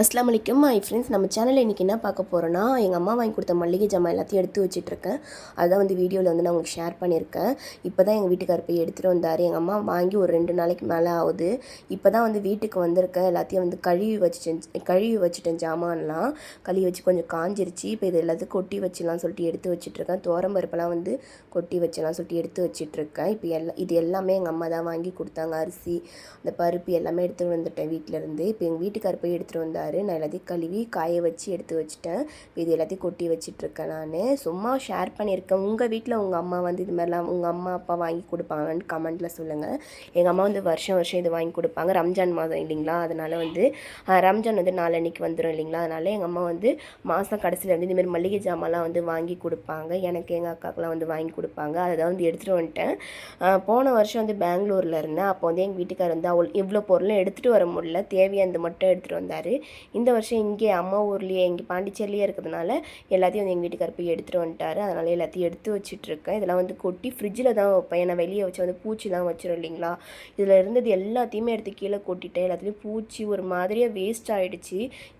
அஸ்லாம் வலைக்கம் my friends. நம்ம சேனலில் இன்றைக்கி என்ன பார்க்க போகிறோன்னா, எங்கள் அம்மா வாங்கி கொடுத்த மளிகை ஜாமான் எல்லாத்தையும் எடுத்து வச்சுட்ருக்கேன். அதுதான் வீடியோவில் நான் உங்களுக்கு ஷேர் பண்ணியிருக்கேன். இப்போ தான் எங்கள் வீட்டுக்காரர் போய் எடுத்துகிட்டு வந்தார். எங்கள் அம்மா வாங்கி ஒரு 2 நாளைக்கு மேலே ஆகுது. இப்போ தான் வீட்டுக்கு வந்திருக்கேன். எல்லாத்தையும் கழுவி வச்சுட்டேன். ஜாமான்லாம் கழுவி வச்சு கொஞ்சம் காஞ்சிருச்சு. இப்போ இது எல்லாத்தையும் கொட்டி வச்சிடலாம் சொல்லிட்டு எடுத்து வச்சுட்ருக்கேன். பருப்பெல்லாம் கொட்டி வச்சலாம் சொல்லிட்டு எடுத்து வச்சிட்ருக்கேன். இப்போ இது எல்லாமே எங்கள் அம்மா தான் வாங்கி கொடுத்தாங்க. அரிசி, அந்த பருப்பு எல்லாமே எடுத்துகிட்டு வந்துட்டேன் வீட்டிலேருந்து. இப்போ எங்கள் வீட்டுக்காரர் போய் எடுத்துகிட்டு வந்தார். நான் எல்லாத்தையும் கழுவி காய வச்சு எடுத்து வச்சுட்டேன். இது எல்லாத்தையும் கொட்டி வச்சிட்ருக்கேன். நான் சும்மா ஷேர் பண்ணியிருக்கேன். உங்கள் வீட்டில் உங்கள் அம்மா இது மாதிரிலாம் உங்கள் அம்மா அப்பா வாங்கி கொடுப்பாங்கன்னு கமெண்ட்டில் சொல்லுங்கள். எங்கள் அம்மா வருஷம் வருஷம் இது வாங்கி கொடுப்பாங்க. ரம்ஜான் மாதம் இல்லைங்களா, அதனால் ரம்ஜான் நாளன்னைக்கு வந்துடும் இல்லைங்களா, அதனால் எங்கள் அம்மா மாதம் கடைசியில் இதுமாரி மளிகை ஜாமான்லாம் வாங்கி கொடுப்பாங்க. எனக்கு எங்கள் அக்காக்கெலாம் வாங்கி கொடுப்பாங்க. அதை தான் எடுத்துகிட்டு வந்துட்டேன். போன வருஷம் பெங்களூரில் இருந்தேன். அப்போ எங்கள் வீட்டுக்காரர் இவ்வளோ பொருளும் எடுத்துகிட்டு வர முடியல, தேவையானது மட்டும் எடுத்துகிட்டு வந்தார். இந்த வருஷம் இங்கே அம்மா ஊர்லேயே இங்கே பாண்டிச்சேரிலேயே இருக்கிறதுனால எல்லாத்தையும் எங்கள் வீட்டுக்காரர் போய் எடுத்துகிட்டு வந்துட்டார். அதனால் எல்லாத்தையும் எடுத்து வச்சுட்ருக்கேன். இதெல்லாம் கொட்டி ஃப்ரிட்ஜில் தான் வைப்பேன். ஏன்னா வெளியே வச்சு பூச்சிலாம் வச்சிடும் இல்லைங்களா. இதில் இருந்தது எல்லாத்தையுமே எடுத்து கீழே கொட்டிட்டேன். எல்லாத்துலேயும் பூச்சி ஒரு மாதிரியாக வேஸ்ட் ஆகிடுச்சு.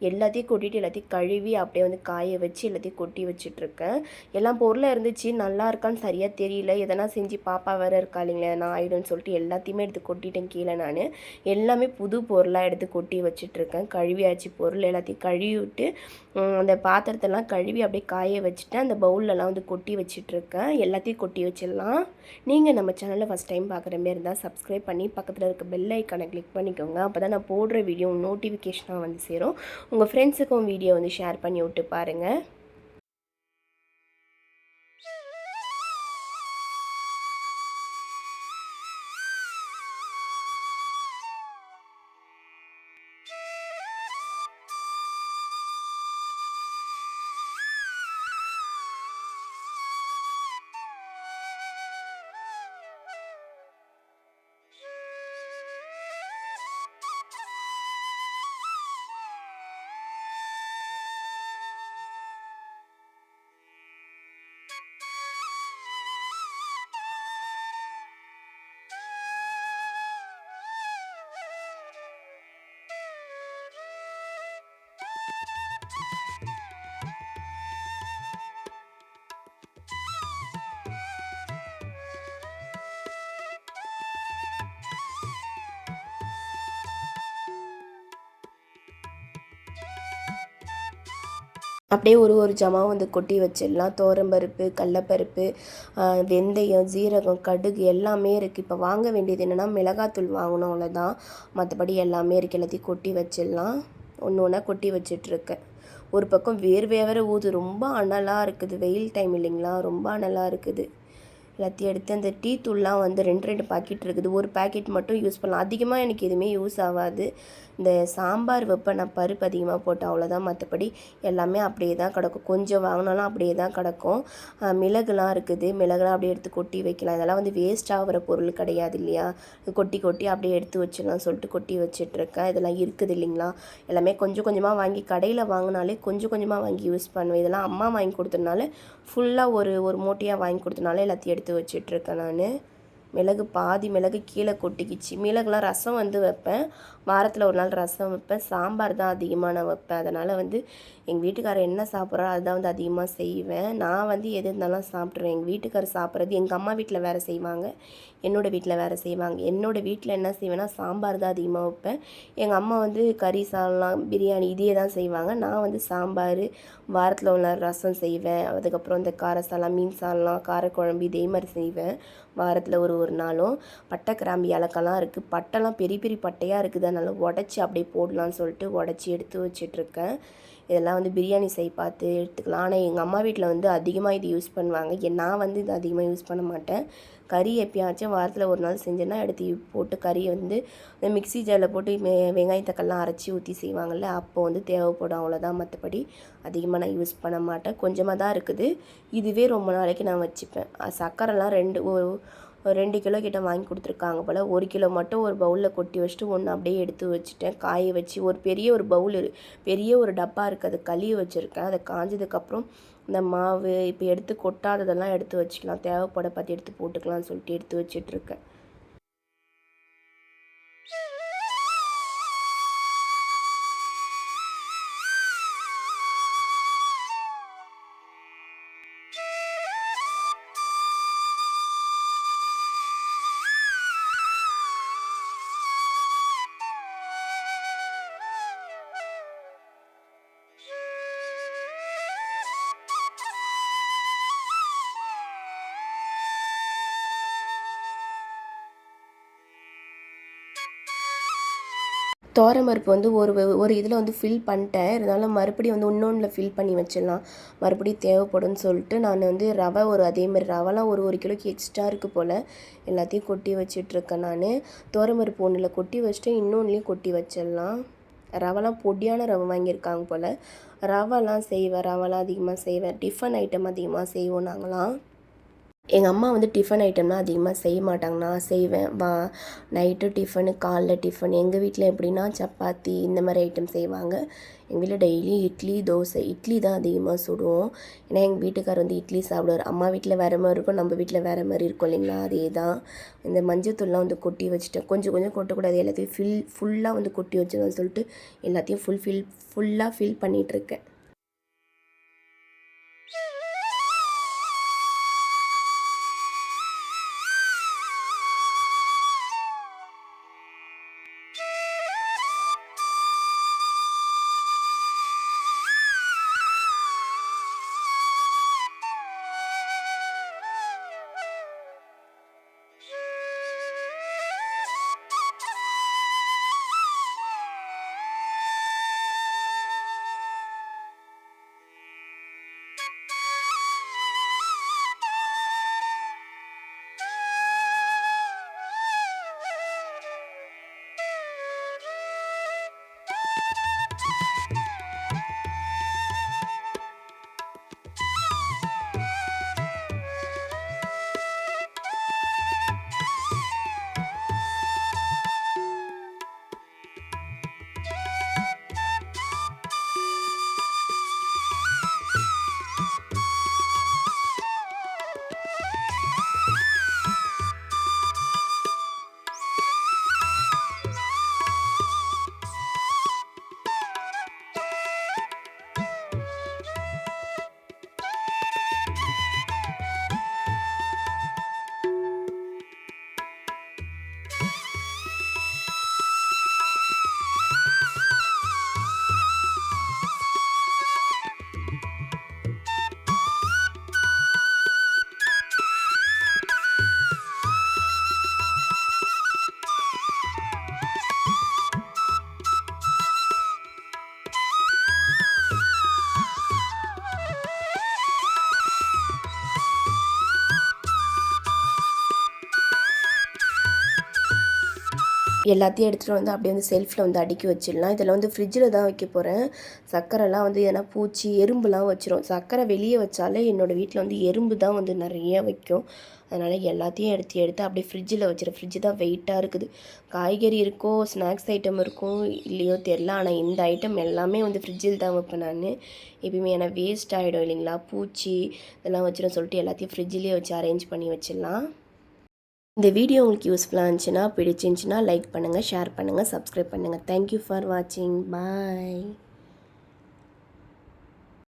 எல்லாத்தையும் கொட்டிட்டு எல்லாத்தையும் கழுவி அப்படியே காய வச்சு எல்லாத்தையும் கொட்டி வச்சுட்ருக்கேன். எல்லாம் பொருளாக இருந்துச்சு, நல்லா இருக்கான்னு சரியாக தெரியல. எதனா செஞ்சு பாப்பா வேறு இருக்கா இல்லைங்களா, நான் ஆகிடும்னு சொல்லிட்டு எல்லாத்தையுமே எடுத்து கொட்டிட்டேன் கீழே. நான் எல்லாமே புது பொருளாக எடுத்து கொட்டி வச்சுட்ருக்கேன். கழுவியாச்சு பொருள் எல்லாத்தையும் கழுவி விட்டு அந்த பாத்திரத்தெல்லாம் கழுவி அப்படியே காய வச்சுட்டு அந்த பவுல்லலாம் கொட்டி வச்சிட்ருக்கேன். எல்லாத்தையும் கொட்டி வச்சிடலாம். நீங்கள் நம்ம சேனலில் ஃபஸ்ட் டைம் பார்க்குற மாரி இருந்தால் சப்ஸ்கிரைப் பண்ணி பக்கத்தில் இருக்க பெல் ஐக்கானை கிளிக் பண்ணிக்கோங்க. அப்போ தான் நான் போடுற வீடியோ நோட்டிஃபிகேஷனாக சேரும். உங்கள் ஃப்ரெண்ட்ஸுக்கும் வீடியோ ஷேர் பண்ணி விட்டு பாருங்கள். அப்படியே ஒரு ஜாமான் கொட்டி வச்சிடலாம். துவரம்பருப்பு, கடலப்பருப்பு, வெந்தயம், ஜீரகம், கடுகு எல்லாமே இருக்குது. இப்போ வாங்க வேண்டியது என்னென்னா மிளகாத்தூள் வாங்கணும், அவ்வளோதான். மற்றபடி எல்லாமே இருக்குது. எல்லாத்தையும் கொட்டி வச்சிடலாம். ஒன்று ஒன்றா கொட்டி வச்சிட்ருக்கேன். ஒரு பக்கம் வேறு ஊது. ரொம்ப அனலாக இருக்குது. வெயில் டைம் இல்லைங்களா, ரொம்ப அனலாக இருக்குது. எல்லாத்தையும் எடுத்து அந்த டீ தூள்லாம் 2 பாக்கெட் இருக்குது. ஒரு பேக்கெட் மட்டும் யூஸ் பண்ணலாம். அதிகமாக எனக்கு எதுவுமே யூஸ் ஆகாது. இந்த சாம்பார் வைப்பேன் நான், பருப்பு அதிகமாக போட்டு, அவ்வளோதான். மற்றபடி எல்லாமே அப்படியே தான் கிடக்கும். கொஞ்சம் வாங்கினாலும் அப்படியே தான் கிடக்கும். மிளகுலாம் இருக்குது. மிளகுலாம் அப்படியே எடுத்து கொட்டி வைக்கலாம். இதெல்லாம் வேஸ்ட் ஆகிற பொருள் கிடையாது இல்லையா. கொட்டி அப்படியே எடுத்து வச்சிடலாம் சொல்லிட்டு கொட்டி வச்சிட்ருக்கேன். இதெல்லாம் இருக்குது இல்லைங்களா. எல்லாமே கொஞ்சம் கொஞ்சமாக வாங்கி கடையில் வாங்கினாலே கொஞ்சம் கொஞ்சமாக வாங்கி யூஸ் பண்ணுவேன். இதெல்லாம் அம்மா வாங்கி கொடுத்ததுனால ஃபுல்லாக ஒரு மூட்டையாக வாங்கி கொடுத்தனால எல்லாத்தையும் எடுத்து வச்சிட்ருக்கேன். நான் பாதி மிளகு கீழே கொட்டிக்கிச்சு. மிளகுலாம் ரசம் வைப்பேன். வாரத்தில் ஒரு நாள் ரசம் வைப்பேன். சாம்பார் தான் அதிகமாக நான் வைப்பேன். அதனால் எங்கள் வீட்டுக்காரர் என்ன சாப்பிட்றோ அதுதான் அதிகமாக செய்வேன். நான் எது இருந்தாலும் சாப்பிட்ருவேன். எங்கள் வீட்டுக்காரர் சாப்பிட்றது எங்கள் அம்மா வீட்டில் வேறு செய்வாங்க, என்னோடய வீட்டில் வேறு செய்வாங்க. என்னோடய வீட்டில் என்ன செய்வேன்னா சாம்பார் தான் அதிகமாக வைப்பேன். எங்கள் அம்மா கறி சாதம், பிரியாணி இதே தான் செய்வாங்க. நான் சாம்பார், வாரத்தில் ஒரு நாள் ரசம் செய்வேன். அதுக்கப்புறம் இந்த கார சாதம், மீன் சாதம், காரக்குழம்பு இதே மாதிரி செய்வேன். வாரத்தில் ஒரு நாளும் பட்டை, கிராம்பு, ஏலக்காய்லாம் இருக்குது. பட்டைலாம் பெரிய பெரிய பட்டையாக இருக்குது. அதனால் உடச்சி அப்படியே போடலான்னு சொல்லிட்டு உடச்சி எடுத்து வச்சிட்ருக்கேன். இதெல்லாம் பிரியாணி பார்த்து எடுத்துக்கலாம். ஆனால் எங்கள் அம்மா வீட்டில் அதிகமாக இது யூஸ் பண்ணுவாங்க. நான் இது அதிகமாக யூஸ் பண்ண மாட்டேன். கறி எப்பயாச்சும் வாரத்தில் ஒரு நாள் செஞ்சேன்னா எடுத்து போட்டு கறியை மிக்ஸி ஜாரில் போட்டு வெங்காயம் தக்காளிலாம் அரைச்சி ஊற்றி செய்வாங்கள்ல, அப்போ தேவைப்படும், அவ்வளோதான். மற்றபடி அதிகமாக நான் யூஸ் பண்ண மாட்டேன். கொஞ்சமாக தான் இருக்குது. இதுவே ரொம்ப நாளைக்கு நான் வச்சுப்பேன். சர்க்கரைலாம் 2 கிலோ கிட்ட வாங்கி கொடுத்துருக்காங்க போல். 1 கிலோ மட்டும் ஒரு பவுலில் கொட்டி வச்சுட்டு ஒன்று அப்படியே எடுத்து வச்சுட்டேன். காய வச்சு பெரிய பெரிய ஒரு டப்பா இருக்குது, அதை கழுவி வச்சுருக்கேன். அதை காஞ்சதுக்கப்புறம் இந்த மாவு இப்போ எடுத்து கொட்டாததெல்லாம் எடுத்து வச்சுக்கலாம், தேவைப்பட பார்த்து எடுத்து போட்டுக்கலாம்னு சொல்லிட்டு எடுத்து வச்சிட்ருக்கேன். துவரம்பருப்பு வந்து ஒரு இதில் வந்து ஃபில் பண்ணிட்டேன். இருந்தாலும் மறுபடியும் வந்து இன்னொன்றில் ஃபில் பண்ணி வச்சிடலாம். மறுபடியும் தேவைப்படும்னு சொல்லிட்டு நான் வந்து ரவை அதேமாதிரி ரவைலாம் ஒரு கிலோக்கு எக்ஸ்ட்ரா இருக்குது போல். எல்லாத்தையும் கொட்டி வச்சிட்ருக்கேன் நான். துவரம்பருப்பு ஒன்றில் கொட்டி வச்சுட்டு இன்னொன்றுலையும் கொட்டி வச்சிடலாம். ரவைலாம் பொடியான ரவை வாங்கியிருக்காங்க போல். ரவைலாம் அதிகமாக செய்வேன். டிஃபன் ஐட்டம் அதிகமாக செய்வோம் நாங்களாம். எங்கள் அம்மா வந்து டிஃபன் ஐட்டம்லாம் அதிகமாக செய்ய மாட்டாங்க. நான் செய்வேன். நைட்டு டிஃபனு, காலைல டிஃபன். எங்கள் வீட்டில் எப்படின்னா சப்பாத்தி இந்த மாதிரி ஐட்டம் செய்வாங்க. எங்கள் வீட்டில் டெய்லி இட்லி, தோசை. இட்லி தான் அதிகமாக சுடுவோம். ஏன்னா எங்கள் வீட்டுக்கார் வந்து இட்லி சாப்பிடுவார். அம்மா வீட்டில் வேறு மாதிரி இருக்கும், நம்ம வீட்டில் வேறு மாதிரி இருக்கும் இல்லைங்களா, அதே தான். இந்த மஞ்சத்தூள்லாம் வந்து கொட்டி வச்சுட்டேன். கொஞ்சம் கொஞ்சம் கொட்டக்கூடாது, எல்லாத்தையும் ஃபுல்லாக வந்து கொட்டி வச்சுருவேன் சொல்லிட்டு எல்லாத்தையும் ஃபுல்லாக ஃபில் பண்ணிகிட்ருக்கேன். எல்லாத்தையும் எடுத்துகிட்டு வந்து அப்படியே வந்து செல்ஃபில் வந்து அடுக்கி வச்சிடலாம். இதில் வந்து ஃப்ரிட்ஜில் தான் வைக்க போகிறேன். சர்க்கரைலாம் வந்து எதனா பூச்சி எறும்புலாம் வச்சிரும். சர்க்கரை வெளியே வச்சாலே என்னோடய வீட்டில் வந்து எறும்பு தான் வந்து நிறைய வைக்கும். அதனால் எல்லாத்தையும் எடுத்து அப்படியே ஃப்ரிட்ஜில் வச்சிடும். ஃப்ரிட்ஜு தான் வெயிட்டாக இருக்குது. காய்கறி இருக்கோ, ஸ்நாக்ஸ் ஐட்டம் இருக்கும் இல்லையோ தெரில. ஆனால் இந்த ஐட்டம் எல்லாமே வந்து ஃப்ரிட்ஜில் தான் வைப்பேன் நான். எப்பயுமே ஏன்னா வேஸ்ட் ஆகிடும் இல்லைங்களா, பூச்சி இதெல்லாம் வச்சிடும் சொல்லிட்டு எல்லாத்தையும் ஃப்ரிட்ஜிலே வச்சு அரேஞ்ச் பண்ணி வச்சிடலாம். இந்த வீடியோ உங்களுக்கு யூஸ்ஃபுல்லாக இருந்துச்சுன்னா, பிடிச்சிருந்துச்சுன்னா லைக் பண்ணுங்கள், ஷேர் பண்ணுங்கள், சப்ஸ்கிரைப் பண்ணுங்கள். தேங்க்யூ ஃபார் வாட்சிங். பாய்.